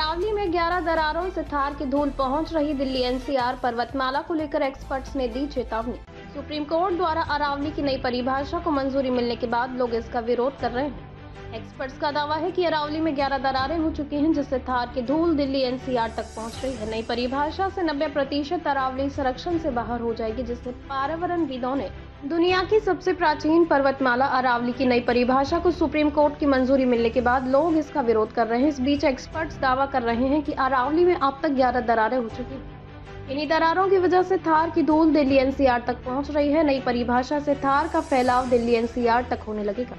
अरावली में 11 दरारों से थार की धूल पहुंच रही दिल्ली एनसीआर पर्वतमाला को लेकर एक्सपर्ट्स ने दी चेतावनी। सुप्रीम कोर्ट द्वारा अरावली की नई परिभाषा को मंजूरी मिलने के बाद लोग इसका विरोध कर रहे हैं। एक्सपर्ट्स का दावा है कि अरावली में 11 दरारें हो चुकी हैं, जिससे थार की धूल दिल्ली एनसीआर तक पहुंच रही है। नई परिभाषा से 90% अरावली संरक्षण से बाहर हो जाएगी, जिससे पर्यावरणविदों ने दुनिया की सबसे प्राचीन पर्वतमाला अरावली की नई परिभाषा को सुप्रीम कोर्ट की मंजूरी मिलने के बाद लोग इसका विरोध कर रहे हैं। इस बीच एक्सपर्ट्स दावा कर रहे हैं कि अरावली में अब तक 11 दरारें हो चुकी हैं। इन्हीं दरारों की वजह से थार की धूल दिल्ली एनसीआर तक पहुंच रही है। नई परिभाषा से थार का फैलाव दिल्ली एनसीआर तक होने लगेगा।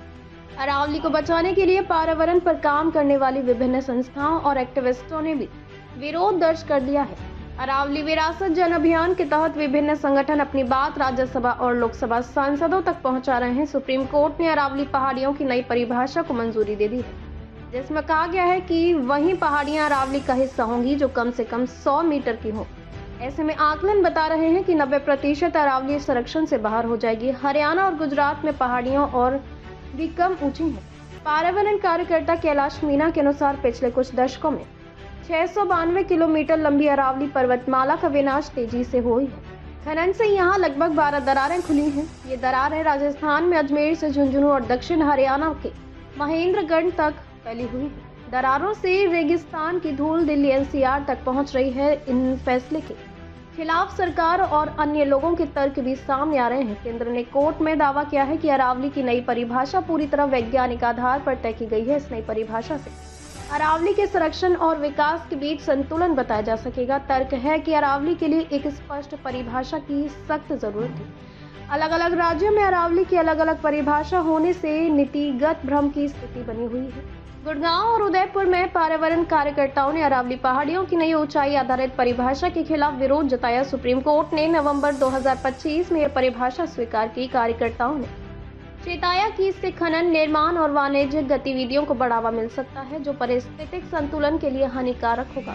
अरावली को बचाने के लिए पर्यावरण पर काम करने वाली विभिन्न संस्थाओं और एक्टिविस्टों ने भी विरोध दर्ज कर दिया है। अरावली विरासत जन अभियान के तहत विभिन्न संगठन अपनी बात राज्यसभा और लोकसभा सांसदों तक पहुंचा रहे हैं। सुप्रीम कोर्ट ने अरावली पहाड़ियों की नई परिभाषा को मंजूरी दे दी है, जिसमें कहा गया है कि वही पहाड़ियां अरावली का हिस्सा होंगी जो कम से कम 100 मीटर की हो। ऐसे में आकलन बता रहे हैं कि 90% अरावली संरक्षण से बाहर हो जाएगी। हरियाणा और गुजरात में पहाड़ियों और भी कम ऊंची हैं। पर्यावरण कार्यकर्ता कैलाश मीना के अनुसार पिछले कुछ दशकों में 692 किलोमीटर लंबी अरावली पर्वतमाला का विनाश तेजी से हुई है। खनन से यहाँ लगभग 12 दरारें खुली हैं। ये दरारें राजस्थान में अजमेर से झुंझुनू और दक्षिण हरियाणा के महेंद्रगढ़ तक फैली हुई है। दरारों से रेगिस्तान की धूल दिल्ली एनसीआर तक पहुंच रही है। इन फैसले के खिलाफ सरकार और अन्य लोगों के तर्क भी सामने आ रहे हैं। केंद्र ने कोर्ट में दावा किया है कि अरावली की नई परिभाषा पूरी तरह वैज्ञानिक आधार पर तय की गई है। इस नई परिभाषा से अरावली के संरक्षण और विकास के बीच संतुलन बताया जा सकेगा। तर्क है कि अरावली के लिए एक स्पष्ट परिभाषा की सख्त जरूरत थी। अलग अलग राज्यों में अरावली की अलग अलग परिभाषा होने से नीतिगत भ्रम की स्थिति बनी हुई है। गुड़गांव और उदयपुर में पर्यावरण कार्यकर्ताओं ने अरावली पहाड़ियों की नई ऊंचाई आधारित परिभाषा के खिलाफ विरोध जताया। सुप्रीम कोर्ट ने नवंबर 2025 में यह परिभाषा स्वीकार की। कार्यकर्ताओं ने चेताया कि इससे खनन, निर्माण और वाणिज्यिक गतिविधियों को बढ़ावा मिल सकता है, जो पारिस्थितिक संतुलन के लिए हानिकारक होगा।